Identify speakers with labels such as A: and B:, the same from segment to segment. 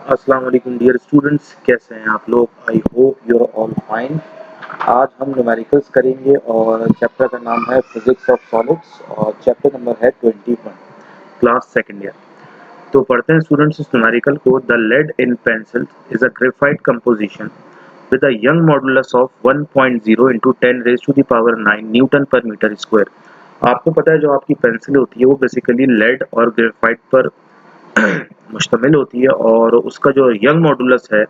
A: अस्सलाम वालेकुम dear students, कैसे हैं आप लोग? I hope you are all fine. आज हम न्यूमेरिकल्स करेंगे और चैप्टर का नाम है फिजिक्स ऑफ सॉलिड्स और चैप्टर नंबर है 21, क्लास सेकेंड ईयर। तो पढ़ते हैं स्टूडेंट्स इस न्यूमेरिकल को। The lead in pencil is a graphite composition with a young modulus of 1.0 into 10 raised to the power 9 newton per metre square. आपको पता है जो आपकी पेंसिल होती है वो बेसिकली लेड और ग्रेफाइट पर मुश्तमिल होती है और उसका जो यंग मॉडुलस है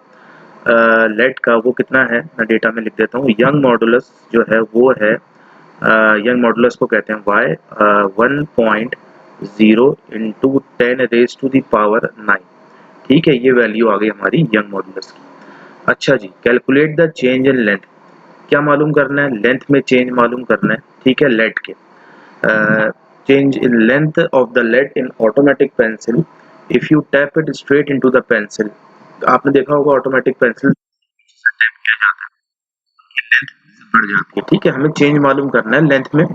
A: लेड का वो कितना है, मैं डेटा में लिख देता हूँ। यंग मॉडुलस जो है वो है यंग मॉडुलस को कहते हैं Y 1.0 into 10 raise to the power 9। ठीक है, ये वैल्यू आ गई हमारी यंग मॉडुलस की। अच्छा जी, calculate the change in length. क्या मालूम करना है? लेंथ में चेंज मालूम करना है। ठीक है, लेड के change in length of the lead in automatic pencil if you tap it straight into the pencil। आपने देखा होगा ऑटोमेटिक पेंसिल टैप किया जाता है, लेंथ बढ़ जाती है। ठीक है, हमें चेंज मालूम करना है लेंथ में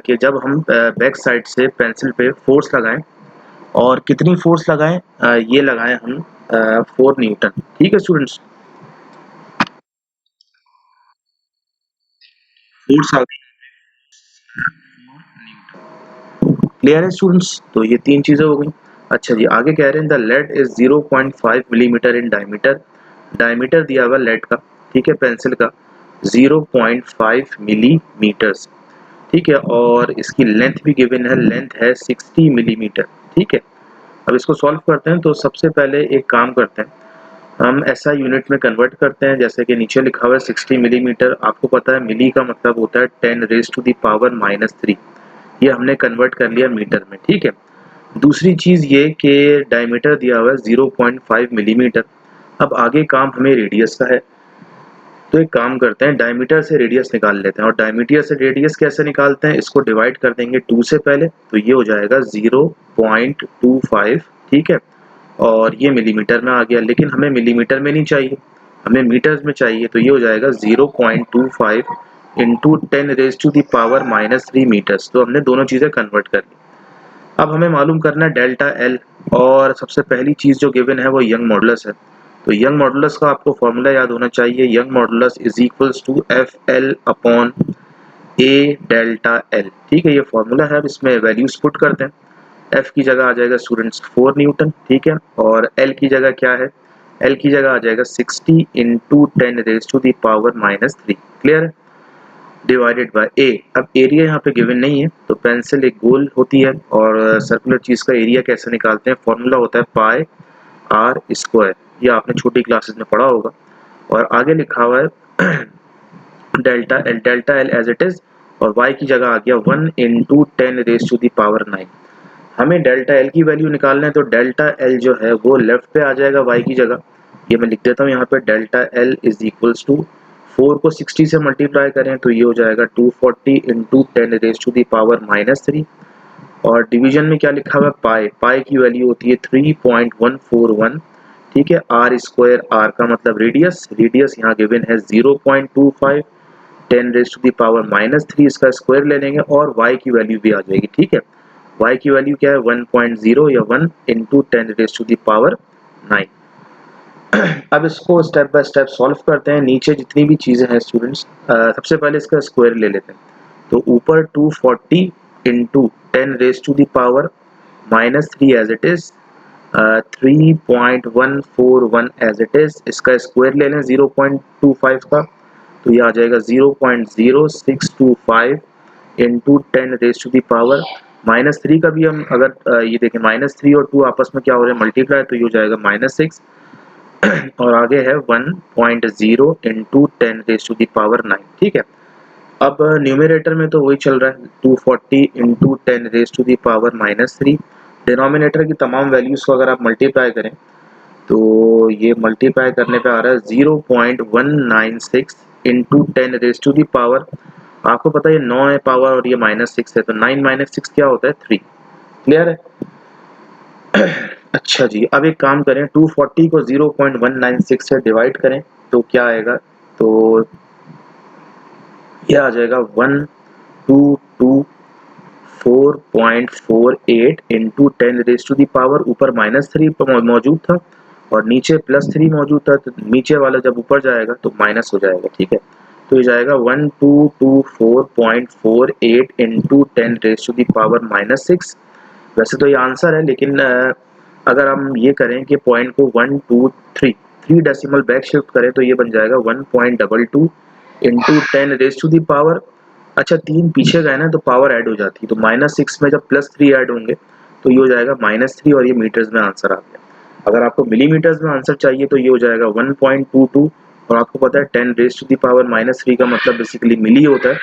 A: कि जब हम बैक साइड से पेंसिल पे फोर्स लगाएं और कितनी फोर्स लगाएं, ये लगाएं हम 4 न्यूटन। ठीक है स्टूडेंट्स, फोर्स आ गई। क्लियर है स्टूडेंट्स? तो ये तीन चीजें हो गई। अच्छा जी, आगे कह रहे हैं the lead is 0.5 millimetre in diameter. Diameter दिया हुआ लेड का, ठीक है, पेंसिल का 0.5 मिलीमीटर्स। ठीक है, और इसकी लेंथ भी गिवन है, लेंथ है 60 मिलीमीटर। ठीक है, अब इसको सॉल्व करते हैं। तो सबसे पहले एक काम करते हैं, हम ऐसा यूनिट में कन्वर्ट करते हैं जैसे कि नीचे लिखा हुआ है 60 मिलीमीटर। आपको पता है मिली का मतलब होता है 10 रेज टू द पावर -3। ये हमने कन्वर्ट कर लिया मीटर में। ठीक है, दूसरी चीज ये कि डायमीटर दिया हुआ है 0.5 मिलीमीटर। अब आगे काम हमें रेडियस का है, तो एक काम करते हैं, डायमीटर से रेडियस निकाल लेते हैं। और डायमीटर से रेडियस कैसे निकालते हैं? इसको डिवाइड कर देंगे 2 से पहले, तो ये हो जाएगा 0.25। ठीक है, और ये मिलीमीटर में आ गया, लेकिन हमें मिलीमीटर में नहीं चाहिए, हमें मीटर्स में चाहिए। तो ये हो जाएगा 0.25 into 10 raise to the power -3 metres. तो हमने दोनों चीज़ें कन्वर्ट कर ली। अब हमें मालूम करना है डेल्टा एल, और सबसे पहली चीज़ जो गिवन है वो यंग मॉडुलस है। तो यंग मॉडुलस का आपको फॉर्मूला याद होना चाहिए। Young modulus is equals to F L upon A delta L. ठीक है, ये फॉर्मूला है। अब इसमें वैल्यूज पुट करते हैं। एफ की जगह आ जाएगा स्टूडेंट्स 4 न्यूटन। ठीक है, और एल की जगह क्या है? एल की जगह आ जाएगा 60 into 10 raise to the power -3। Clear है, डिवाइडेड बाय ए। अब एरिया यहाँ पे गिवन नहीं है, तो पेंसिल एक गोल होती है और सर्कुलर चीज का एरिया कैसे निकालते हैं? फॉर्मूला होता है पाई आर स्क्वायर। ये आपने छोटी क्लासेस में पढ़ा होगा। और आगे लिखा हुआ है delta L as it is, और y की जगह आ गया 1 into 10 raise to the power 9। हमें डेल्टा एल की वैल्यू निकालना है, तो डेल्टा एल जो है वो लेफ्ट पे आ जाएगा y की जगह। ये मैं लिख देता हूँ यहाँ पे, delta L is equals to 4 को 60 से मल्टीप्लाई करें तो ये हो जाएगा 240 into 10 raise to the power -3। और डिवीजन में क्या लिखा हुआ है? पाई। पाई की वैल्यू होती है 3.141। ठीक है, आर स्क्वायर, आर का मतलब रेडियस, रेडियस यहाँ गिवन है 0.25, 10 रेज टू द पावर -3, इसका स्क्वायर ले लेंगे और y की वैल्यू भी आ जाएगी। ठीक है, y की वैल्यू क्या है? 1.0 या 1 into 10 raise to the power 9। अब इसको स्टेप बाय स्टेप सॉल्व करते हैं। नीचे जितनी भी चीज़ें हैं स्टूडेंट्स, सबसे पहले इसका स्क्वायर ले लेते हैं। तो ऊपर 240 into 10 raise to the power -3 as it is, 3.141 as it is, इसका स्क्वायर ले लें 0.25 का, तो ये आ जाएगा 0.0625 into 10 raise to the power -3 का भी हम अगर ये देखें -3 और 2 आपस में क्या हो रहे हैं? मल्टीप्लाई, तो ये हो जाएगा -6। और आगे है 1.0 into 10 raise to the power 9। ठीक है, अब न्यूमरेटर में तो वही चल रहा है 240 into 10 raise to the power -3। Denominator की तमाम वैल्यूज को अगर आप मल्टीप्लाई करें तो ये मल्टीप्लाई करने पे आ रहा है 0.196 into 10 raise to the power, आपको पता है ये 9 है पावर और ये -6 है, तो 9 - 6 क्या होता है? 3। क्लियर है? अच्छा जी, अब एक काम करें, 240 को 0.196 से डिवाइड करें तो क्या आएगा? तो ये आ जाएगा 1224.48 into 10 raise to the power, ऊपर -3 मौजूद था और नीचे +3 मौजूद था, तो नीचे वाला जब ऊपर जाएगा तो माइनस हो जाएगा, ठीक है। तो ये जाएगा 1224.48 इंटू 10⁻⁻�6। वैसे तो ये आंसर है, लेकिन अगर हम ये करें कि पॉइंट को 1 2 3 डेसिमल बैक शिफ्ट करें तो ये बन जाएगा 1.22 इंटू 10⁻⁻। अच्छा 3 पीछे गए ना तो पावर ऐड हो जाती है, तो -6 में जब +3 ऐड होंगे तो ये हो जाएगा -3 और ये मीटर्स में आंसर आ गया। अगर आपको मिलीमीटर्स में आंसर चाहिए तो ये हो जाएगा 1.22, और आपको पता है 10⁻³ का मतलब बेसिकली मिली होता है,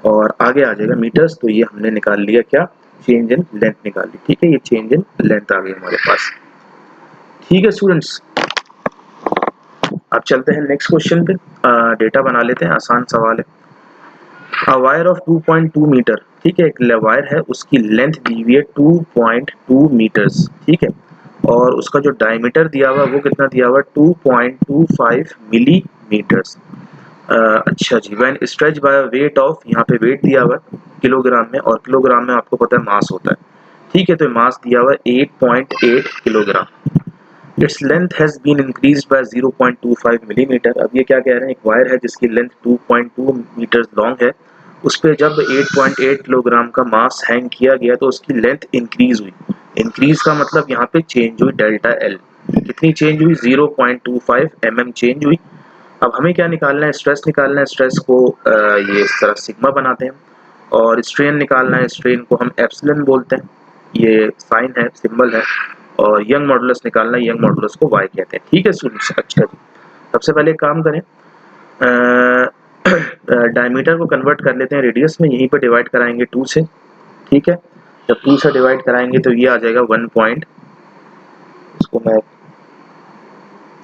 A: और आगे आ जाएगा मीटर्स। तो ये हमने निकाल लिया, क्या चेंज इन लेंथ निकाल ली, ठीक है। ये चेंज इन लेंथ आ गई हमारे पास, ठीक है स्टूडेंट्स। अब चलते हैं नेक्स्ट क्वेश्चन पे, डेटा बना लेते हैं, आसान सवाल है। अ वायर ऑफ 2.2 मीटर, ठीक है, एक वायर है, उसकी लेंथ दी हुई है 2.2 मीटर्स, ठीक है, और उसका जो डायमीटर दिया हुआ वो कितना दिया हुआ 2.25 मिलीमीटर्स। अच्छा जी, when stretch by weight of, यहाँ पे वेट दिया हुआ किलोग्राम में, और किलोग्राम में आपको पता है मास होता है, ठीक है। तो मास दिया हुआ 8.8 kilogram. It's length has been increased by 0.25 millimetre. अब ये क्या कह रहे हैं, एक वायर है जिसकी लेंथ 2.2 मीटर लॉन्ग है, उस पे जब 8.8 किलोग्राम का मास हैंग किया गया तो उसकी लेंथ इंक्रीज हुई। इंक्रीज का मतलब यहाँ पे चेंज हुई डेल्टा एल, कितनी चेंज हुई 0.25 mm चेंज हुई। अब हमें क्या निकालना है, स्ट्रेस निकालना है। स्ट्रेस को ये इस तरह सिग्मा बनाते हैं, और स्ट्रेन निकालना है, स्ट्रेन को हम एप्सिलॉन बोलते हैं, ये साइन है, सिंबल है। और यंग मॉडुलस निकालना है, यंग मॉडुलस को वाई कहते हैं, ठीक है स्टूडेंट्स। अच्छा जी, सबसे पहले एक काम करें, डायमीटर को कन्वर्ट कर लेते हैं रेडियस में, यहीं पर डिवाइड कराएंगे 2 से, ठीक है। जब 2 से डिवाइड कराएंगे तो ये आ जाएगा 1 पॉइंट, इसको मैं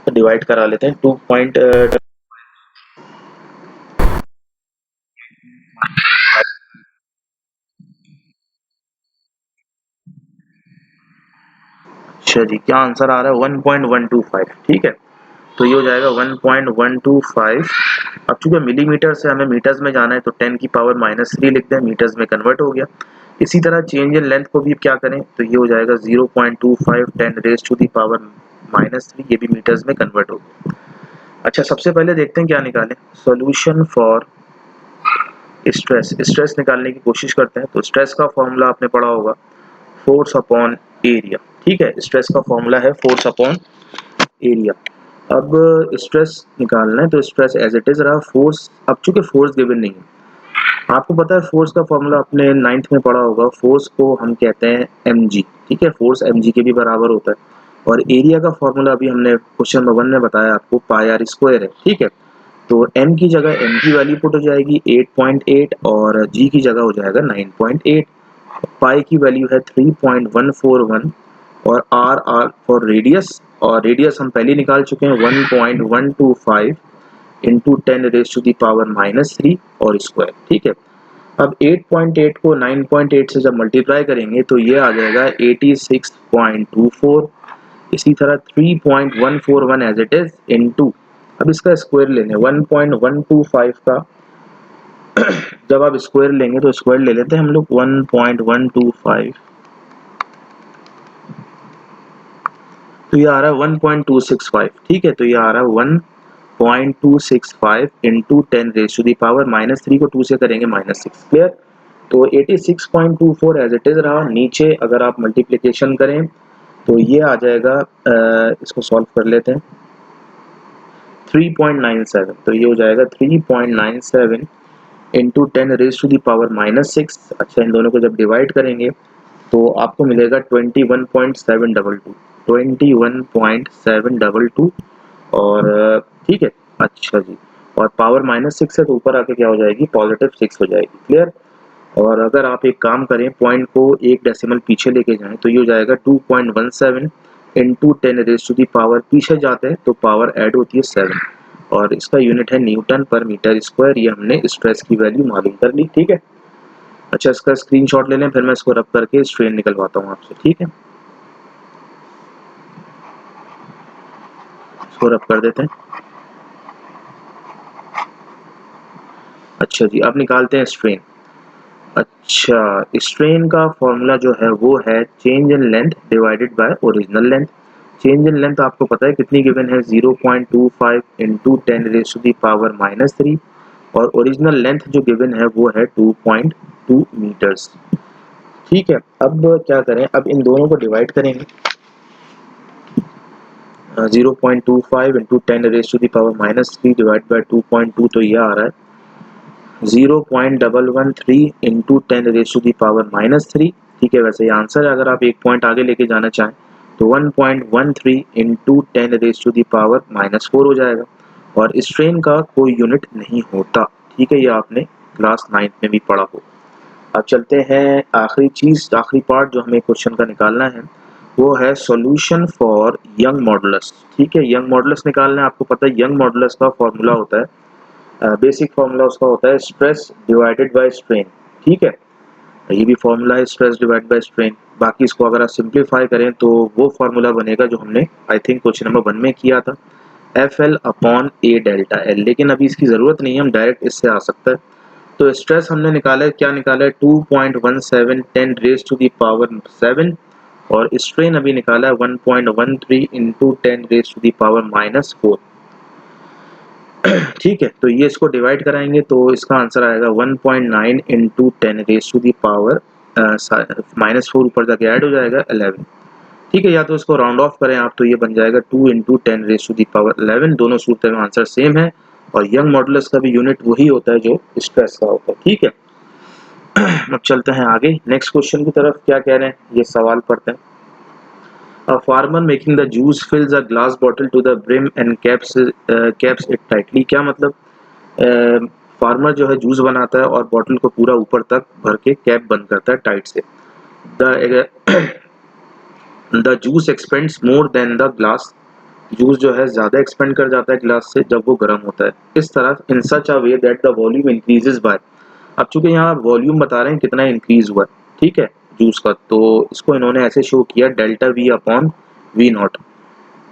A: डिवाइड करा लेते हैं 2 पॉइंट। अच्छा जी, क्या आंसर आ रहा है 1.125, ठीक है। तो ये हो जाएगा 1.125। अब चूंकि मिलीमीटर से हमें मीटर्स में जाना है तो 10⁻³ लिख दें, मीटर्स में कन्वर्ट हो गया। इसी तरह चेंज इन लेंथ को भी क्या करें तो ये हो जाएगा 0.25 10⁻⁻3, ये भी मीटर्स में कन्वर्ट हो गया। अच्छा सबसे पहले देखते हैं क्या निकालें, सॉल्यूशन फॉर स्ट्रेस। स्ट्रेस निकालने की कोशिश करते हैं। तो स्ट्रेस का फॉर्मूला आपने पढ़ा होगा, फोर्स अपॉन एरिया, ठीक है। स्ट्रेस का फॉर्मूला है फोर्स अपॉन एरिया। अब स्ट्रेस निकालना है तो स्ट्रेस एज इट इज रहा, फोर्स, अब चूंकि फोर्स गिवन नहीं है, आपको पता है फोर्स का फॉर्मूला आपने 9th में पढ़ा होगा, फोर्स को हम कहते हैं mg, ठीक है, फोर्स mg के भी बराबर होता है। और एरिया का फॉर्मूला अभी हमने क्वेश्चन नंबर 1 में बताया आपको, पाई आर स्क्वायर है, ठीक है। तो m की जगह m की वैल्यू पुट हो जाएगी 8.8 और g की जगह हो जाएगा 9.8। पाई की वैल्यू है 3.141 और r फॉर रेडियस, और रेडियस हम पहले निकाल चुके हैं 1.125 इंटू 10⁻³ और स्क्वायर, ठीक है। अब 8.8 को 9.8 से जब मल्टीप्लाई करेंगे तो ये आ जाएगा 86.24। इसी तरह 3.141 एज इट इज इंटू, अब इसका स्क्वायर लेंगे 1.125 का जब आप स्क्वायर लेंगे तो स्क्वायर ले लेते हैं हम लोग 1.125, तो ये आ रहा है 1.265, ठीक है। तो ये आ रहा है 1.265 इंटू 10⁻³ को 2 से करेंगे -6, क्लियर। तो 86.24 एज इट इज रहा। नीचे अगर आप मल्टीप्लिकेशन करें तो ये आ जाएगा, इसको सॉल्व कर लेते हैं, 3.97, तो ये हो जाएगा 3.97 इंटू 10⁻⁻6। अच्छा इन दोनों को जब डिवाइड करेंगे तो आपको मिलेगा 21.722 और ठीक है। अच्छा जी, और पावर -6 है तो ऊपर आके क्या हो जाएगी, +6 हो जाएगी, क्लियर। और अगर आप एक काम करें, पॉइंट को एक डेसिमल पीछे लेके जाएं तो ये हो जाएगा 2.17 इंटू 10⁻, पीछे जाते हैं तो पावर ऐड होती है 7, और इसका यूनिट है न्यूटन पर मीटर स्क्वायर। ये हमने स्ट्रेस की वैल्यू मालूम कर ली, ठीक है। अच्छा इसका स्क्रीनशॉट ले लें, फिर मैं इसको रब करके स्ट्रेन निकलवाता हूँ आपसे, ठीक है। इसको रब कर देते हैं। अच्छा जी, अब निकालते हैं स्ट्रेन। अच्छा स्ट्रेन का फॉर्मूला जो है वो है change in length divided by original length. Change in length आपको पता है कितनी गिवन है, 0.25 into 10 raise to the power -3 और ओरिजिनल लेंथ जो गिवन है वो है 2.2 मीटर्स। ठीक है, अब क्या करें, अब इन दोनों को डिवाइड करेंगे। 0.25 into 10 raise to the power -3 divide by 2.2 तो ये आ रहा है 0.113 into 10 raise to the power -3। ठीक है, वैसे ये आंसर है, अगर आप एक पॉइंट आगे लेके जाना चाहें तो 1.13 into 10 raise to the power -4 हो जाएगा और स्ट्रेन का कोई यूनिट नहीं होता। ठीक है, ये आपने क्लास 9th में भी पढ़ा हो। अब चलते हैं आखिरी चीज़, आखिरी पार्ट जो हमें क्वेश्चन का निकालना है वो है सॉल्यूशन फॉर यंग मॉडुलस। ठीक है, यंग मॉडुलस निकालना है, आपको पता है यंग मॉडुलस का फॉर्मूला होता है, बेसिक फॉर्मूला उसका होता है स्ट्रेस डिवाइडेड बाय स्ट्रेन। ठीक है, ये भी फॉर्मूला है स्ट्रेस डिवाइड बाय स्ट्रेन। बाकी इसको अगर आप सिंप्लीफाई करें तो वो फॉर्मूला बनेगा जो हमने आई थिंक क्वेश्चन नंबर 1 में किया था, FL upon A delta L, लेकिन अभी इसकी ज़रूरत नहीं है, हम डायरेक्ट इससे आ सकता है। तो स्ट्रेस हमने निकाला है, क्या निकाला है, 2.17 10 रेज़ टू दी पावर 7 और स्ट्रेन अभी निकाला है 1.13 into 10 raise to the power -4। ठीक है, तो ये इसको डिवाइड कराएंगे तो इसका आंसर आएगा 1.9 into 10 raise to the power -4 ऊपर जाके ऐड हो जाएगा 11। ठीक है, या तो इसको राउंड ऑफ करें आप तो ये बन जाएगा 2 into 10 raise to the power 11। दोनों सूरत में आंसर सेम है और यंग मॉडुलस का भी यूनिट वही होता है जो स्ट्रेस का होता है। ठीक है, अब चलते हैं आगे नेक्स्ट क्वेश्चन की तरफ। क्या कह रहे हैं ये सवाल पढ़ते हैं। A farmer making the juice fills a glass bottle to the brim and caps it tightly। क्या मतलब, फार्मर जो है जूस बनाता है और बॉटल को पूरा ऊपर तक भर के कैप बंद करता है टाइट से। The juice expends more than the glass, juice जो है ज्यादा एक्सपेंड कर जाता है ग्लास से जब वो गर्म होता है। इस तरह in such a way that the volume increases by, अब चूंकि यहाँ वॉल्यूम बता रहे हैं कितना इंक्रीज हुआ है, ठीक है, जूस का, तो इसको इन्होंने ऐसे शो किया delta V upon V naught,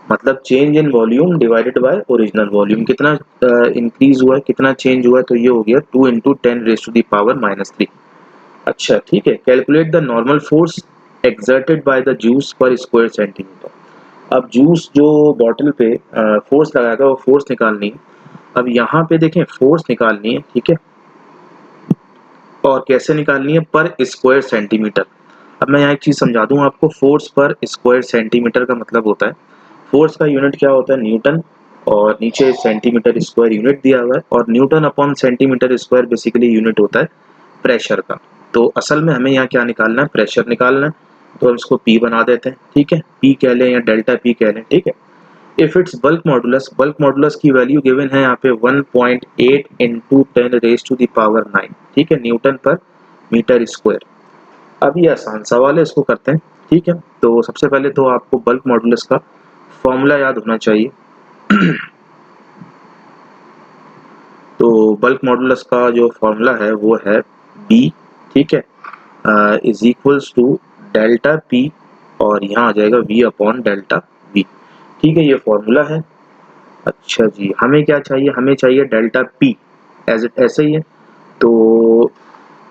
A: मतलब change in volume divided by original volume, कितना इंक्रीज हुआ है, कितना चेंज हुआ है, तो ये हो गया 2 into 10 raise to the power -3। अच्छा ठीक है, calculate the normal force exerted by the juice per square centimetre. अब जूस जो बॉटल पे फोर्स लगाया था वो फोर्स निकालनी है। अब यहाँ पे देखें फोर्स निकालनी है, ठीक है, और कैसे निकालनी है, पर स्क्वायर सेंटीमीटर। अब मैं यहाँ एक चीज़ समझा दूँ आपको, फोर्स पर स्क्वायर सेंटीमीटर का मतलब होता है, फोर्स का यूनिट क्या होता है, न्यूटन, और नीचे सेंटीमीटर स्क्वायर यूनिट दिया हुआ है, और Newton upon centimetre square basically unit होता है प्रेशर का। तो असल में हमें यहाँ क्या निकालना है, प्रेशर निकालना है, तो हम इसको P बना देते हैं। ठीक है, P कह लें या डेल्टा P कह लें। ठीक है, इफ इट्स बल्क मॉडुलस की वैल्यू गिवन है यहाँ पे 1.8 into 10 raise to the power 9, ठीक है, न्यूटन पर मीटर स्क्वायर। अब ये आसान सवाल है, इसको करते हैं। ठीक है, तो सबसे पहले तो आपको बल्क मॉडुलस का फॉर्मूला याद होना चाहिए। तो बल्क मॉडुलस का जो फॉर्मूला है वो है B, ठीक है, is equals to delta P और यहाँ आ जाएगा V अपॉन डेल्टा V। ठीक है, ये फॉर्मूला है। अच्छा जी, हमें क्या चाहिए, हमें चाहिए डेल्टा P, एज इट ऐसे ही है, तो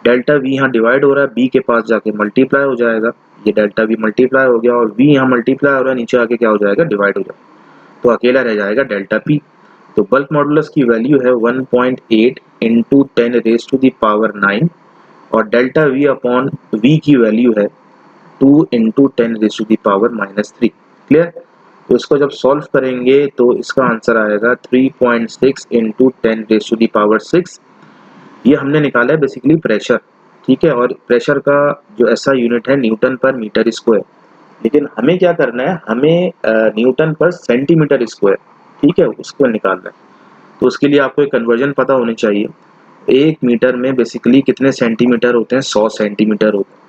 A: डेल्टा V यहाँ डिवाइड हो रहा है, B के पास जाके मल्टीप्लाई हो जाएगा, ये डेल्टा V मल्टीप्लाई हो गया और V यहाँ मल्टीप्लाई हो रहा है, नीचे आके क्या हो जाएगा, डिवाइड हो जाएगा, तो अकेला रह जाएगा डेल्टा P। तो बल्क मॉडुलस की वैल्यू है 1.8 into 10 raise to the power 9 और डेल्टा V अपॉन V की वैल्यू है 2 into 10 raise to the power -3। Clear, तो इसको जब सॉल्व करेंगे तो इसका आंसर आएगा 3.6 into 10 raise to the power 6। ये हमने निकाला है बेसिकली प्रेशर, ठीक है, और प्रेशर का जो ऐसा यूनिट है न्यूटन पर मीटर स्क्वायर, लेकिन हमें क्या करना है, हमें न्यूटन पर सेंटीमीटर स्क्वायर, ठीक है, उसको निकालना है। तो उसके लिए आपको एक कन्वर्जन पता होनी चाहिए। 1 मीटर में बेसिकली कितने सेंटीमीटर होते हैं, 100 सेंटीमीटर होते हैं,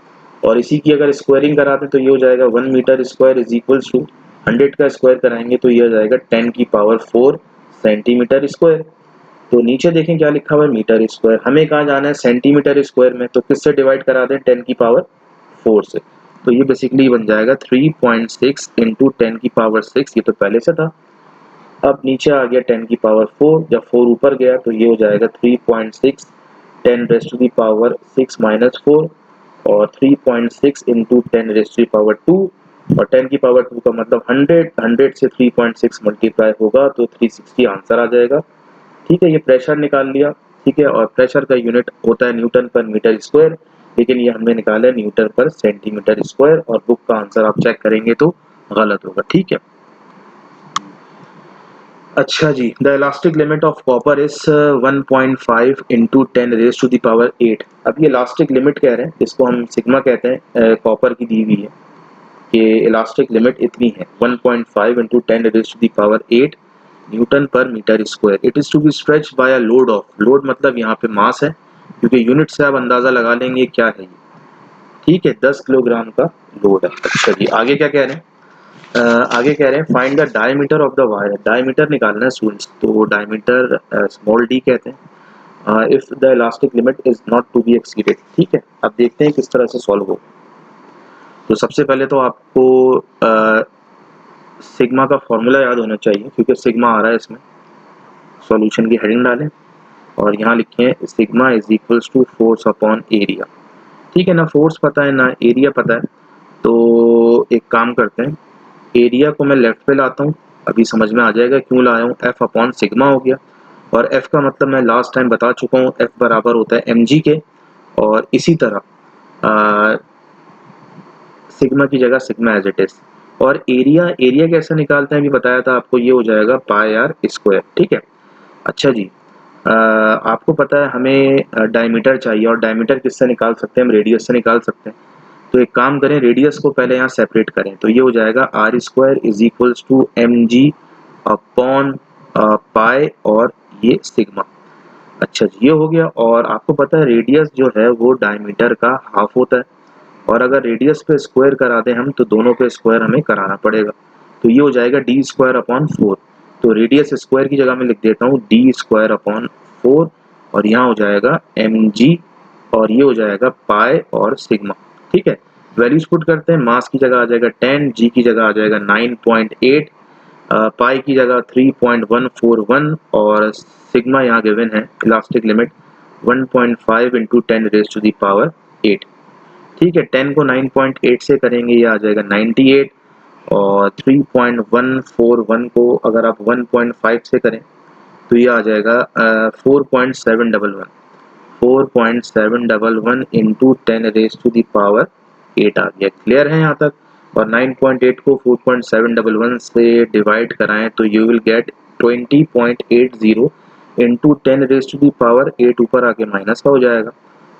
A: और इसी की अगर स्क्वायरिंग कराते तो ये हो जाएगा 1 metre square is equals to 100 का स्क्वायर कराएंगे तो ये हो जाएगा 10 की पावर 4 सेंटीमीटर स्क्वायर। तो नीचे देखें क्या लिखा हुआ है, मीटर स्क्वायर, हमें कहाँ जाना है, सेंटीमीटर स्क्वायर में, तो किससे डिवाइड करा दें, 10 की पावर 4 से, तो ये बेसिकली बन जाएगा 3.6 इंटू 10 की पावर 6, ये तो पहले से था। अब नीचे आ गया 10 की पावर 4, जब 4 ऊपर गया तो ये हो जाएगा 3.6 10 raise to the power 6 minus 4 और 3.6 into 10 raise to the power 2 और 10 की पावर 2 का मतलब 100 से 3.6 मल्टीप्लाई होगा तो 360 आंसर आ जाएगा। ठीक है, ये प्रेशर निकाल लिया। ठीक है, और प्रेशर का यूनिट होता है न्यूटन पर मीटर स्क्वायर, लेकिन ये हमने निकाला है न्यूटन पर सेंटीमीटर स्क्वायर, और बुक का आंसर आप चेक करेंगे तो गलत होगा। ठीक है, अच्छा जी, the elastic limit of copper is 1.5 into 10 raise to the power 8। अब ये इलास्टिक लिमिट कह रहे हैं, इसको हम सिग्मा कहते हैं, कॉपर की दी हुई है कि इलास्टिक लिमिट इतनी है 1.5 into 10 raise to the power 8 newton per metre square. It is to be stretch by a load of, load मतलब यहाँ पे मास है, क्योंकि यूनिट से आप अंदाजा लगा लेंगे क्या है ये। ठीक है, 10 किलोग्राम का लोड है। अच्छा जी, आगे क्या कह रहे हैं? आगे कह रहे हैं find the diameter of the wire. Diameter निकालना है स्टूडेंट्स, तो डायमीटर स्मॉल डी कहते हैं if the elastic limit is not to be exceeded. ठीक है, अब देखते हैं किस तरह से सॉल्व हो। तो सबसे पहले तो आपको सिग्मा का फॉर्मूला याद होना चाहिए, क्योंकि सिग्मा आ रहा है इसमें। सॉल्यूशन की हेडिंग डालें और यहाँ लिखें sigma is equals to force upon area. ठीक है ना, फोर्स पता है ना एरिया पता है, तो एक काम करते हैं, एरिया को मैं लेफ्ट पे लाता हूँ, अभी समझ में आ जाएगा क्यों लाया हूँ। एफ अपॉन सिग्मा हो गया, और एफ का मतलब मैं लास्ट टाइम बता चुका हूँ, एफ बराबर होता है एम जी के, और इसी तरह सिग्मा की जगह सिग्मा एज इट इज। और एरिया, एरिया कैसे निकालते हैं अभी बताया था आपको, ये हो जाएगा पाई आर स्क्वायर। ठीक है, अच्छा जी, आपको पता है हमें डायमीटर चाहिए, और डायमीटर किससे निकाल सकते हैं हम? रेडियस से निकाल सकते हैं। तो एक काम करें, रेडियस को पहले यहाँ सेपरेट करें, तो ये हो जाएगा R square is equals to M G upon pi और ये सिग्मा। अच्छा जी, ये हो गया। और आपको पता है रेडियस जो है वो डायमीटर का हाफ होता है, और अगर रेडियस पे स्क्वायर करा दें हम तो दोनों पे स्क्वायर हमें कराना पड़ेगा, तो ये हो जाएगा डी स्क्वायर अपॉन 4। तो रेडियस स्क्वायर की जगह में लिख देता हूँ डी स्क्वायर अपॉन 4, और यहाँ हो जाएगा एम जी, और ये हो जाएगा पाई और सिग्मा। ठीक है, वैल्यूज पुट करते हैं, मास की जगह आ जाएगा 10, जी की जगह आ जाएगा 9.8, पाई की जगह 3.141, और सिग्मा यहाँ गिवन है elastic limit 1.5 into 10 raise to the power 8। ठीक है, 10 को 9.8 से करेंगे, ये आ जाएगा 98, और 3.141 को अगर आप 1.5 से करें तो ये आ जाएगा 4.711। 4.711 into 10 raise to the power 8 आ गया। क्लियर है यहाँ तक? और 9.8 को 4.711 से डिवाइड कराएं तो you will get 20.80 into 10 raise to the power 8, ऊपर आके माइनस का हो जाएगा,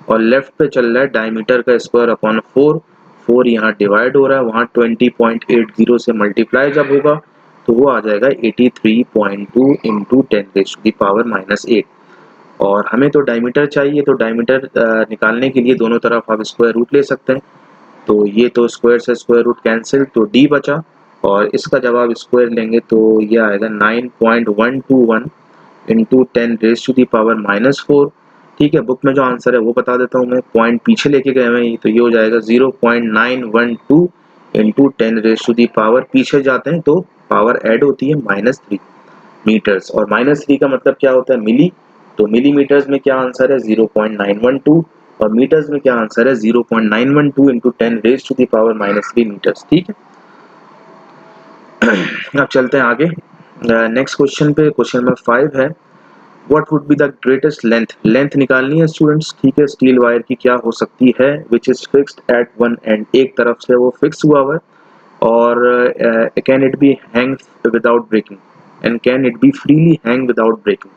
A: और लेफ्ट पे चल रहा है डायमीटर का स्क्वायर अपॉन 4। 4 यहाँ डिवाइड हो रहा है, वहाँ 20.80 से मल्टीप्लाई जब होगा तो वो आ जाएगा 83.2 into 10 raise to the power -8। और हमें तो डायमीटर चाहिए, तो डायमीटर निकालने के लिए दोनों तरफ आप स्क्वायर रूट ले सकते हैं, तो ये तो स्क्वायर से स्क्वायर रूट कैंसिल, तो डी बचा, और इसका जब आप स्क्वायर लेंगे तो ये आएगा 9.121 into 10 raise to the power -4। ठीक है, बुक में जो आंसर है वो बता देता हूँ मैं, पॉइंट पीछे लेके गए हैं, तो ये हो जाएगा 0.912 into 10 raise to the power, पीछे जाते हैं तो पावर ऐड होती है -3 मीटर्स, और -3 का मतलब क्या होता है? मिली। तो मिलीमीटर्स में क्या आंसर है? 0.912, और मीटर्स में क्या आंसर है? 0.912 into 10 raise to the power -3 metres. ठीक है, अब चलते हैं आगे नेक्स्ट क्वेश्चन पे। क्वेश्चन नंबर 5 है, what would be the greatest length. Length निकालनी है स्टूडेंट्स। ठीक है, स्टील वायर की क्या हो सकती है? Which is fixed at one end, एक तरफ से वो फिक्स हुआ हुआ है, और can it be hang without breaking, and can it be freely hang without breaking.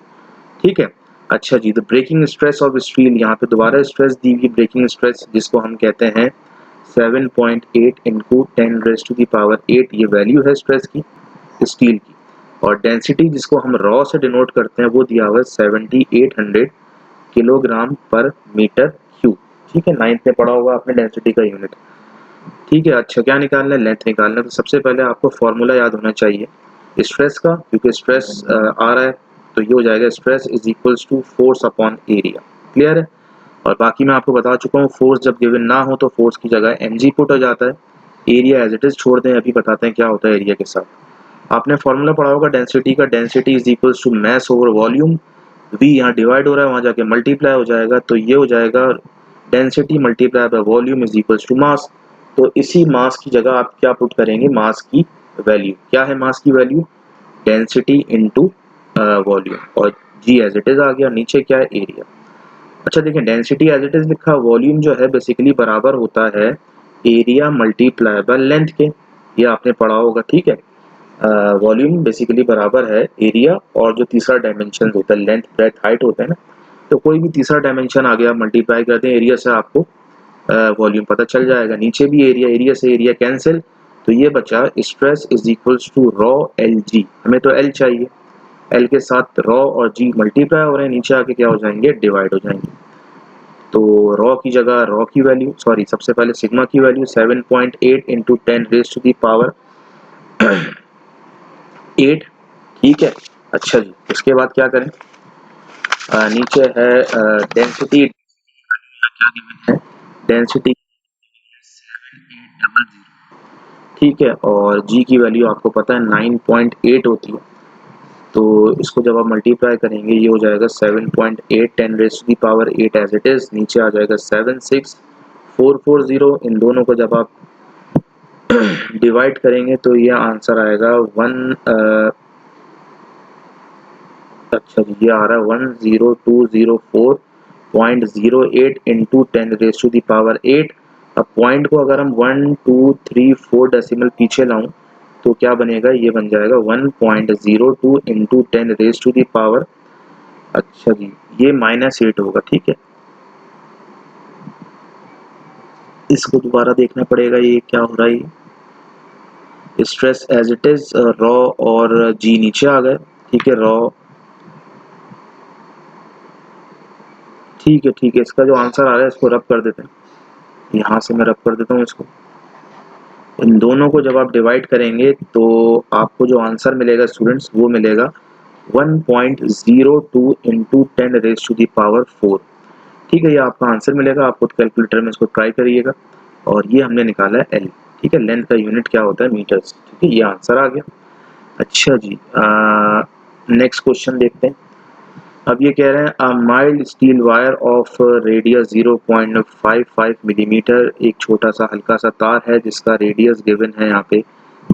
A: ठीक है, अच्छा जी, the breaking stress of steel, यहाँ पे दोबारा स्ट्रेस दी गई, ब्रेकिंग स्ट्रेस जिसको हम कहते हैं 7.8 into 10 raise to the power 8, ये वैल्यू है स्ट्रेस की स्टील की। और डेंसिटी जिसको हम रॉ से डिनोट करते हैं वो दिया हुआ है 7800 किलोग्राम पर मीटर क्यूब। ठीक है, 9th में पढ़ा होगा आपने डेंसिटी का यूनिट। ठीक है, अच्छा क्या निकालना है? लेंथ निकालना है। तो सबसे पहले आपको फॉर्मूला याद होना चाहिए स्ट्रेस का, क्योंकि स्ट्रेस आ रहा है, तो ये हो जाएगा stress is equals to force upon area. Clear है? और बाकी मैं आपको बता चुका हूँ, फोर्स जब गिवन ना हो तो फोर्स की जगह mg पुट हो जाता है, एरिया एज इट इज छोड़ दें। अभी बताते हैं क्या होता है एरिया के साथ। आपने फॉर्मूला पढ़ा होगा डेंसिटी का, density is equals to mass over volume. v यहाँ डिवाइड हो रहा है, वहाँ जाके मल्टीप्लाई हो जाएगा, तो ये हो जाएगा density multiply by volume is equals to mass. तो इसी मास की जगह आप क्या पुट करेंगे, मास की वैल्यू क्या है, मास की वैल्यू डेंसिटी इनटू वॉल्यूम, और जी एज इट इज आ गया, नीचे क्या है एरिया। अच्छा देखिए डेंसिटी एज इट इज लिखा, वॉल्यूम जो है बेसिकली बराबर होता है एरिया मल्टीप्लाई बाय लेंथ के, ये आपने पढ़ा होगा, ठीक है। वॉल्यूम बेसिकली बराबर है एरिया और जो तीसरा डायमेंशन होता है लेंथ ब्रेथ हाइट होता है ना, तो कोई भी तीसरा डायमेंशन आ गया मल्टीप्लाई करते हैं एरिया से, आपको वॉल्यूम पता चल जाएगा। नीचे भी एरिया, एरिया से एरिया कैंसिल, तो ये बचा stress is equals to rho L G, हमें तो एल चाहिए, एल के साथ रॉ और जी मल्टीप्लाई हो रहे हैं, नीचे आके क्या हो जाएंगे, डिवाइड हो जाएंगे। तो रॉ की जगह रॉ की वैल्यू, सॉरी सबसे पहले सिग्मा की value 7.8 into 10 raise to the power 8, ठीक है। अच्छा जी, उसके बाद क्या करें, नीचे है डेंसिटी, डेंसिटी ठीक है, और जी की वैल्यू आपको पता है 9.8 होती है, तो इसको जब आप मल्टीप्लाई करेंगे ये हो जाएगा 7.8 10 raise to the power 8 as it is, नीचे आ जाएगा 76440, इन दोनों को जब आप डिवाइड करेंगे तो ये आंसर आएगा अच्छा जी ये आ रहा है 10204.08 into 10 raise to the power 8। अब पॉइंट को अगर हम 1 2 3 4 डेसिमल पीछे लाऊं तो क्या बनेगा, ये बन जाएगा 1.02 into 10 raise to the power, अच्छा जी ये -8 होगा, ठीक है। इसको दोबारा देखना पड़ेगा ये क्या हो रहा है, stress as it is rho और जी नीचे आ गए, ठीक है, रॉ ठीक है, ठीक है, इसका जो आंसर आ रहा है इसको रब कर देते हैं, यहाँ से मैं रब कर देता हूँ इसको, इन दोनों को जब आप डिवाइड करेंगे तो आपको जो आंसर मिलेगा स्टूडेंट्स वो मिलेगा 1.02 into 10 raise to the power 4, ठीक है, ये आपका आंसर मिलेगा, आप खुद कैलकुलेटर में इसको ट्राई करिएगा। और ये हमने निकाला है एल, ठीक है, लेंथ का यूनिट क्या होता है मीटर्स, ठीक है, ये आंसर आ गया। अच्छा जी नेक्स्ट क्वेश्चन देखते हैं। अब ये कह रहे हैं a mild steel wire of radius 0.55 millimetre, एक छोटा सा हल्का सा तार है जिसका रेडियस गिवन है यहाँ पे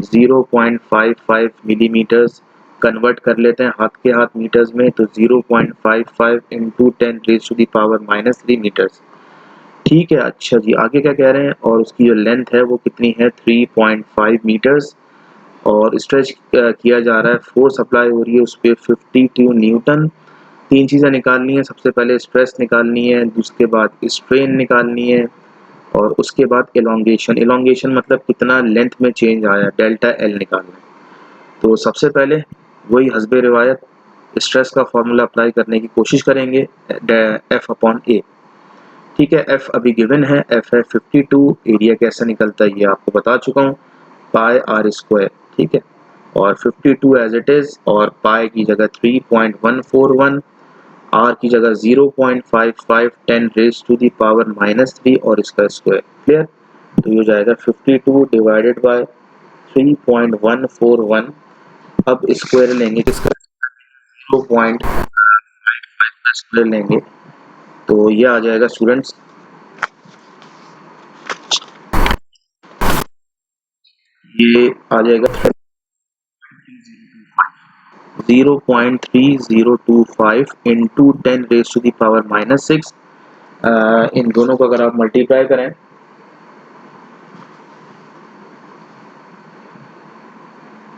A: 0.55 मिलीमीटर्स, कन्वर्ट कर लेते हैं हाथ के हाथ मीटर्स में, तो 0.55 into 10 raise to the power -3 metres, ठीक है। अच्छा जी आगे क्या कह रहे हैं, और उसकी जो लेंथ है वो कितनी है 3.5 मीटर्स, और स्ट्रेच किया जा रहा है, फोर्स अप्लाई हो रही है उस पर 52 न्यूटन। तीन चीज़ें निकालनी है, सबसे पहले स्ट्रेस निकालनी है, उसके बाद स्ट्रेन निकालनी है, और उसके बाद एलोंगेशन, एलोंगेशन मतलब कितना लेंथ में चेंज आया, डेल्टा एल निकालना है। तो सबसे पहले वही हस्बे रिवायत स्ट्रेस का फॉर्मूला अप्लाई करने की कोशिश करेंगे, एफ अपॉन ए, ठीक है, एफ अभी गिवन है, एफ है 52, एरिया कैसे निकलता है ये आपको बता चुका हूँ, पाई आर स्क्वायर, ठीक है, और 52 एज इट इज, और पाई की जगह 3.141, आर की जगह 0.55 10 रेज टू दी पावर -3 और इसका स्क्वायर, क्लियर। तो ये हो जाएगा 52 डिवाइडेड बाय 3.141, अब स्क्वायर लेंगे किसका, 0.55 का स्क्वायर लेंगे, तो ये आ जाएगा स्टूडेंट्स, ये आ जाएगा 0.3025 into 10 raise to the power -6, इन दोनों को अगर आप मल्टीप्लाई करें,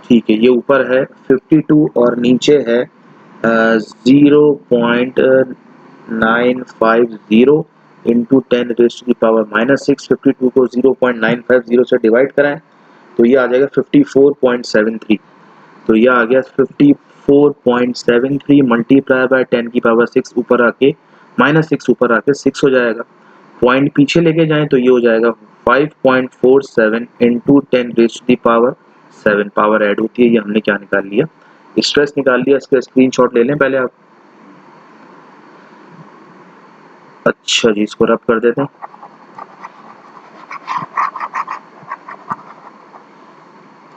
A: ठीक है, ये ऊपर है 52 और नीचे है 0.950 into 10 raise to the power -6, 52 को 0.950 से डिवाइड कराएं तो ये आ जाएगा 54.73, तो ये आ गया 54.73 मल्टीप्लाई बाय 10 की पावर 6 ऊपर आके -6 ऊपर आके 6 हो जाएगा, पॉइंट पीछे लेके जाएं तो ये हो जाएगा 5.47 into 10 raise to the power 7, power add होती है, ये हमने क्या निकाल लिया, स्ट्रेस निकाल लिया, इसका स्क्रीनशॉट ले लें पहले आप। अच्छा जी इसको रब कर देते हैं,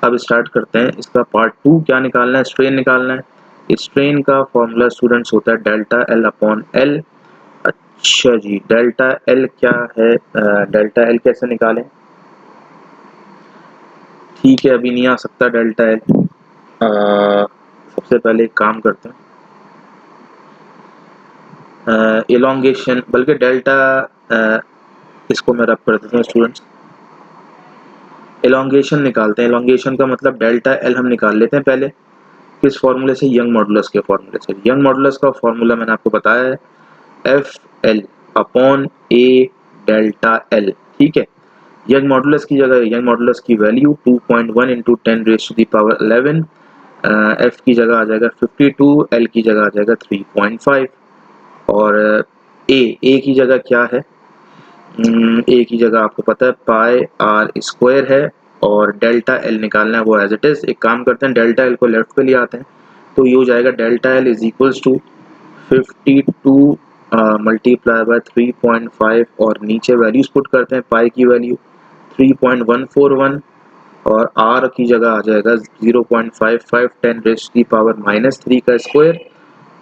A: अब स्टार्ट करते हैं इसका पार्ट 2, क्या निकालना है, स्ट्रेन निकालना है। स्ट्रेन का फॉर्मूला स्टूडेंट्स होता है डेल्टा एल अपॉन एल। अच्छा जी डेल्टा एल क्या है, डेल्टा एल कैसे निकालें, ठीक है, अभी नहीं आ सकता डेल्टा एल। सबसे पहले एक काम करते हैं, एलोंगेशन, बल्कि डेल्टा, इसको मैं रब कर देता हूँ स्टूडेंट्स। एलोंगेशन निकालते हैं। एलोंगेशन का मतलब डेल्टा एल हम निकाल लेते हैं पहले। किस फॉर्मूले से? यंग मॉडुलस के फॉर्मूले से। यंग मॉडुलस का फॉर्मूला मैंने आपको बताया है, F L upon A delta L. ठीक है, यंग मॉडुलस की जगह यंग मॉडुलस की वैल्यू 2.1 इंटू 10⁻11, एफ की जगह आ जाएगा 52, एल की जगह आ जाएगा 3.5, और ए की जगह क्या है? ए की जगह आपको पता है पाई आर स्क्वायर है, और डेल्टा एल निकालना है वो एज इट इज। एक काम करते हैं, डेल्टा एल को लेफ्ट पे ले आते हैं, तो ये हो जाएगा delta L is equals to 52 multiply by 3.5, और नीचे वैल्यूज पुट करते हैं। पाई की वैल्यू 3.141, और आर की जगह आ जाएगा 0.55 10⁻³ का स्क्वायर,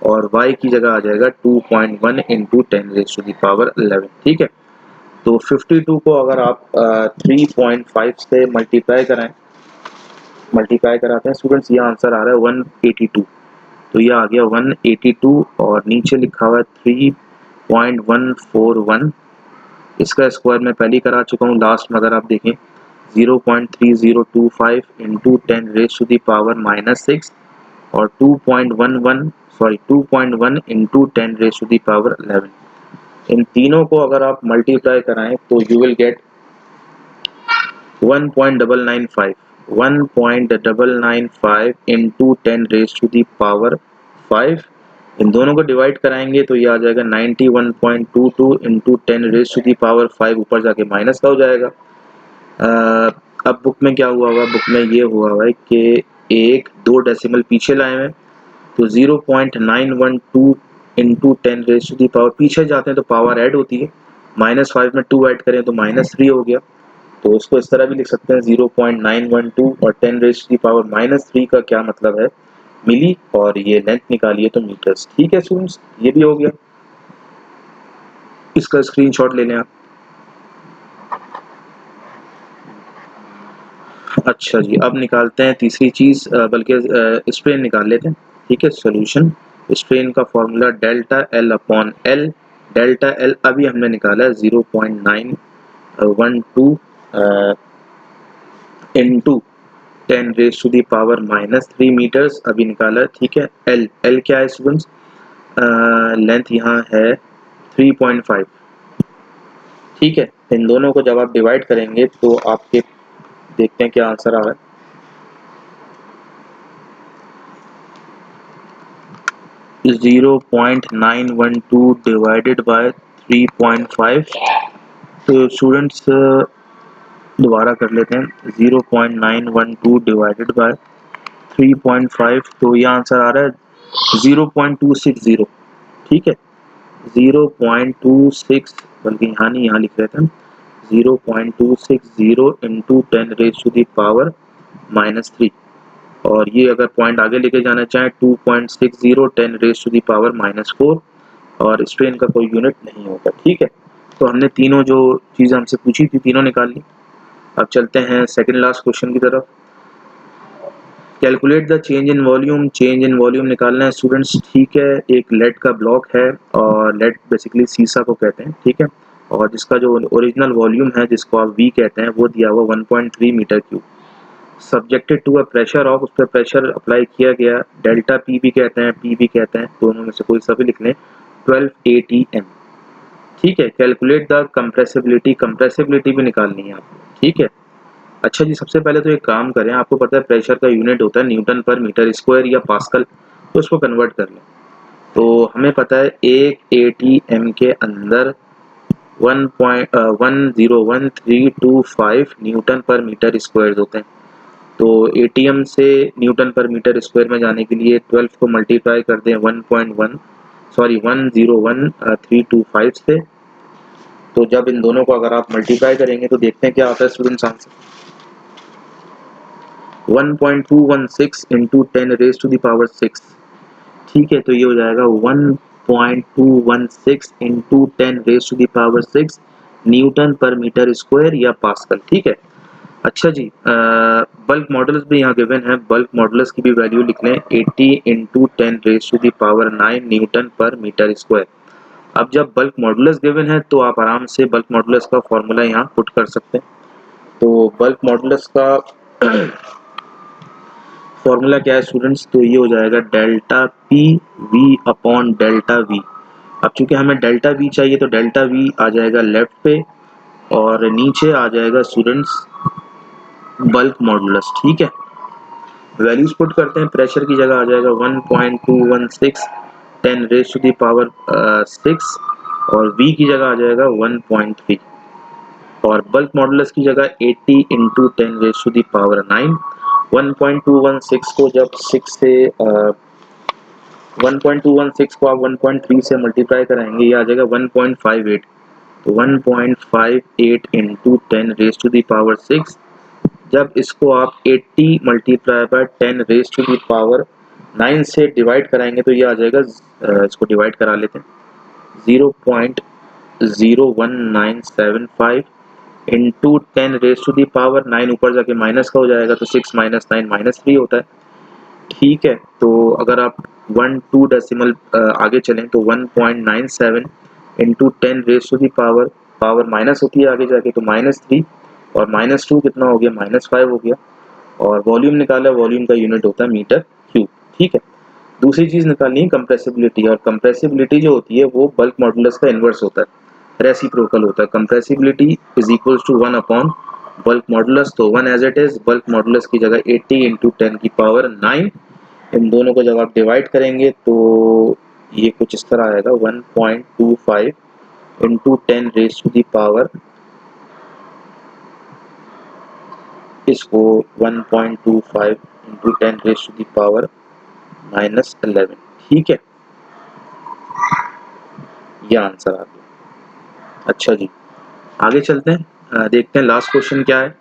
A: और y की जगह आ जाएगा 2.1 इंटू 10⁻11। ठीक है, तो 52 को अगर आप 3.5 से मल्टीप्लाई कराते हैं स्टूडेंट्स, ये आंसर आ रहा है 182। तो ये आ गया 182, और नीचे लिखा हुआ है 3.141। इसका स्क्वायर मैं पहले ही करा चुका हूँ लास्ट में, अगर आप देखें 0.3025 इंटू 10⁻⁻6, और 2.1 इंटू 10⁻11। इन तीनों को अगर आप मल्टीप्लाई कराएं तो यू विल गेट 1.995 इंटू 10⁻5। इन दोनों को डिवाइड कराएंगे तो ये आ जाएगा 91.22 इंटू 10⁻5, ऊपर जाके माइनस का हो जाएगा। अब बुक में क्या हुआ हुआ? बुक में ये हुआ हुआ है कि एक दो डेसिमल पीछे लाए हैं, तो 0.912 इंटू 10⁻, पीछे जाते हैं तो पावर ऐड होती है, -5 में 2 ऐड करें तो -3 हो गया। तो उसको इस तरह भी लिख सकते हैं 0.912 और 10⁻³ का क्या मतलब है? मिली, और ये लेंथ निकालिए तो मीटर्स। ठीक है स्टूडेंट्स, ये भी हो गया। इसका स्क्रीनशॉट ले लें आप। अच्छा जी, अब निकालते हैं तीसरी चीज, बल्कि स्ट्रेन निकाल लेते हैं। ठीक है, सॉल्यूशन। स्ट्रेन का formula delta L upon L. Delta L अभी हमने निकाला है 0.912 इंटू 10⁻³ मीटर्स अभी निकाला है। ठीक है, एल क्या है स्टूडेंट्स? लेंथ यहाँ है 3.5। ठीक है, इन दोनों को जब आप डिवाइड करेंगे तो आपके देखते हैं क्या आंसर आ रहा है। 0.912 डिवाइडेड बाय 3.5। तो स्टूडेंट्स दोबारा कर लेते हैं, 0.912 डिवाइडेड बाय 3.5, तो ये आंसर आ रहा है 0.260। ठीक है, 0.26, बल्कि यहाँ नहीं, यहाँ लिख रहे थे 0.260 इंटू 10⁻³ और ये अगर पॉइंट आगे लेके जाना चाहें 2.60 10⁻⁻4, और स्ट्रेन का कोई यूनिट नहीं होता। ठीक है, तो हमने तीनों जो चीज़ें हमसे पूछी थी तीनों निकाल ली। अब चलते हैं सेकंड लास्ट क्वेश्चन की तरफ। Calculate the change in volume. Change in volume निकालना है स्टूडेंट्स। ठीक है, एक लेड का ब्लॉक है, और लेड बेसिकली सीसा को कहते हैं। ठीक है, और जिसका जो ओरिजिनल वॉल्यूम है जिसको आप वी कहते हैं वो दिया हुआ 1.3 metre cube. Subjected to a pressure of, उस पर प्रेशर अप्लाई किया गया, डेल्टा पी भी कहते हैं पी भी कहते हैं, दोनों में से कोई सा भी लिख लें, 12 ATM। ठीक है, कैलकुलेट द कंप्रेसिबिलिटी। कंप्रेसिबिलिटी भी निकालनी है आपको। ठीक है, अच्छा जी, सबसे पहले तो एक काम करें, आपको पता है प्रेशर का यूनिट होता है न्यूटन पर मीटर स्क्वायर या पास्कल, तो उसको कन्वर्ट कर लें। तो हमें पता है 1 ATM के अंदर 1.101,325 न्यूटन पर मीटर स्क्वायर होते हैं। तो ATM से न्यूटन पर मीटर स्क्वायर में जाने के लिए 12 को मल्टीप्लाई कर दें 101,325 से। तो जब इन दोनों को अगर आप मल्टीप्लाई करेंगे तो देखते हैं क्या आता है स्टूडेंट्स आंसर। 1.216 इंटू 10⁻6। ठीक है, तो ये हो जाएगा 1.216 into 10⁻6 Newton per metre square या पास्कल। ठीक है, अच्छा जी, बल्क मॉडुलस भी यहाँ गिवन है। बल्क मॉडुलस की भी वैल्यू लिख लें, 80 into 10 raise to the power 9 newton per metre square. अब जब बल्क मॉडुलस गिवन है तो आप आराम से बल्क मॉडुलस का फॉर्मूला यहाँ पुट कर सकते हैं। तो बल्क मॉडुलस का फॉर्मूला क्या है स्टूडेंट्स, तो ये हो जाएगा delta P V upon delta we. अब चूंकि हमें डेल्टा वी चाहिए तो डेल्टा वी आ जाएगा लेफ्ट पे और नीचे आ जाएगा स्टूडेंट्स बल्क मॉडुलस। ठीक है, वैल्यूज पुट करते हैं। प्रेशर की जगह आ जाएगा 1.216 10 रेज टू दी पावर 6 और वी की जगह आ जाएगा 1.3 और बल्क मॉडुलस की जगह 80 into 10 raise to the power 9। 1.216 को जब 6 से 1.216 को आप 1.3 से मल्टीप्लाई कराएंगे, ये आ जाएगा 1.58। तो 1.58 into 10 raise to the power 6, जब इसको आप 80 multiply by 10 raise to the power 9 से डिवाइड कराएंगे तो ये आ जाएगा, इसको डिवाइड करा लेते हैं, 0.01975 into 10 raise to the power 9, ऊपर जाके माइनस का हो जाएगा तो 6 माइनस 9 माइनस 3 होता है। ठीक है, तो अगर आप 1 2 डेसिमल आगे चलें तो 1.97 into 10 raise to the power minus होती है आगे जाके तो -3 और -2 कितना हो गया, -5 हो गया। और वॉल्यूम निकाला, वॉल्यूम का यूनिट होता है मीटर क्यूब। ठीक है, दूसरी चीज निकालनी है कंप्रेसिबिलिटी, और कंप्रेसिबिलिटी जो होती है वो बल्क मॉडुलस का इनवर्स होता है, रेसिप्रोकल होता है। Compressibility is equals to 1 upon bulk modulus, तो 1 as it is, bulk modulus की जगह 80 इंटू 10 की पावर 9, इन दोनों को जब आप डिवाइड करेंगे तो ये कुछ इस तरह आएगा, 1.25 into 10 raise to the power, इसको 1.25 into 10 raise to the power -11। ठीक है, ये आंसर आ गया। अच्छा जी, आगे चलते हैं, देखते हैं लास्ट क्वेश्चन क्या है।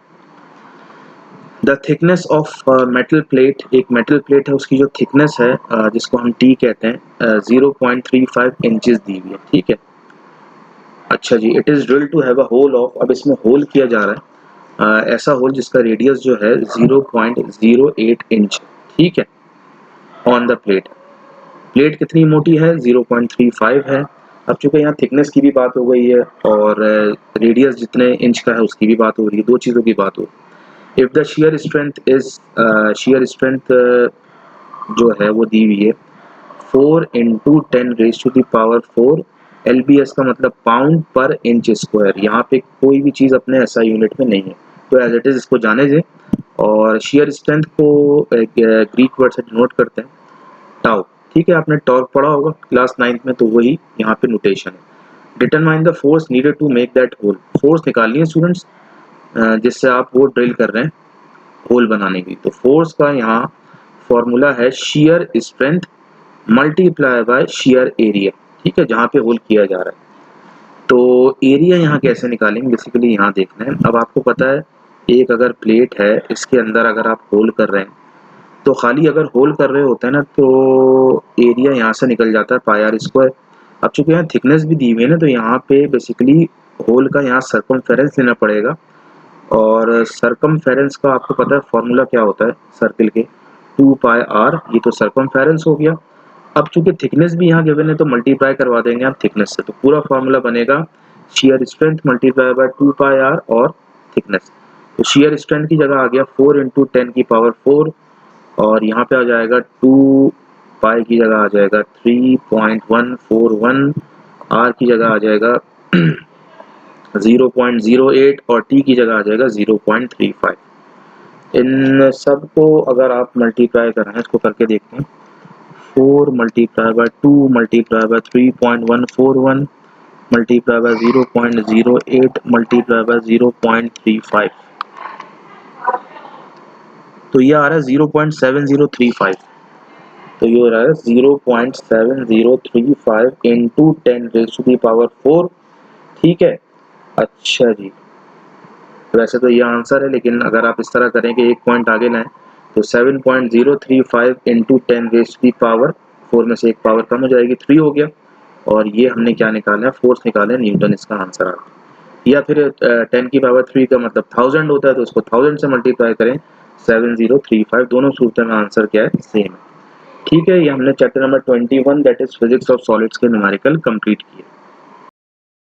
A: The thickness of metal plate, एक मेटल प्लेट है, उसकी जो थिकनेस है जिसको हम टी कहते हैं, 0.35 इंचेस दी हुई है। ठीक है, अच्छा जी, it is drill to have a hole of, अब इसमें होल किया जा रहा है, ऐसा होल जिसका रेडियस जो है 0.08 इंच। ठीक है, ऑन द प्लेट, प्लेट कितनी मोटी है, 0.35 है। अब चूंकि यहाँ थिकनेस की भी बात हो गई है और रेडियस जितने इंच का है उसकी भी बात हो रही है, दो चीज़ों की बात हो रही है। If the shear strength is, shear strength जो है वो दी हुई है 4 into 10 raise to the power 4 LBS का मतलब पाउंड पर इंच स्क्वायर। यहाँ पे कोई भी चीज़ अपने ऐसा यूनिट में नहीं है, तो एज इट इज इसको जाने दें। और shear strength को ग्रीक वर्ड से डिनोट करते हैं टाउ। ठीक है, आपने टॉर्क पढ़ा होगा क्लास 9th में, तो वही यहाँ पे नोटेशन है। Determine the force needed to make that hole, फोर्स निकालनी है स्टूडेंट्स जिससे आप वो ड्रिल कर रहे हैं होल बनाने की। तो फोर्स का यहाँ फॉर्मूला है shear strength multiply bye shear area. ठीक है, जहाँ पे होल किया जा रहा है। तो एरिया यहाँ कैसे निकालेंगे, बेसिकली यहाँ देखना है। अब आपको पता है, एक अगर प्लेट है, इसके अंदर अगर आप होल कर रहे हैं तो खाली अगर होल कर रहे होते हैं ना तो एरिया यहाँ से निकल जाता है पाई आर स्क्वायर। अब चूंकि यहाँ थिकनेस भी दी हुई है ना, तो यहाँ पे बेसिकली होल का यहाँ सर्कमफेरेंस लेना पड़ेगा। और सर्कमफेरेंस का आपको पता है फॉर्मूला क्या होता है सर्किल के, 2 पाई आर, ये तो सर्कमफेरेंस हो गया। अब चूंकि थिकनेस भी यहाँ गिवन है तो मल्टीप्लाई करवा देंगे आप थिकनेस से, तो पूरा फॉर्मूला बनेगा shear strength multiply by 2 pi r और थिकनेस। तो शियर स्ट्रेंथ की जगह आ गया 4 इंटू 10 की पावर 4 और यहाँ पे आ जाएगा 2 पाई की जगह आ जाएगा 3.141, आर की जगह आ जाएगा 0.08 और टी की जगह आ जाएगा 0.35। इन सब को अगर आप मल्टीप्लाई करें, इसको करके देखते हैं, 4 multiply by 2 multiply by 3.141 multiply by 0.08 multiply by 0.35, तो ये आ रहा है 0.7035। तो ये हो रहा है 0.7035 into 10 raise to the power 4। ठीक है, अच्छा जी, वैसे तो ये आंसर है, लेकिन अगर आप इस तरह करें कि एक पॉइंट आगे लाएं तो 7.035 into 10 raise to the power 4 में से एक पावर कम हो जाएगी, 3 हो गया। और ये हमने क्या निकाला है, फोर्स निकाले, न्यूटन इसका आंसर आ गया। या फिर 10 की पावर 3 का मतलब 1000 होता है तो उसको 1000 से मल्टीप्लाई करें 7035। दोनों सूत्र में आंसर क्या है, सेम है। ठीक है, ये हमने chapter number 21 that is physics of solids के न्यूमेरिकल कंप्लीट किए।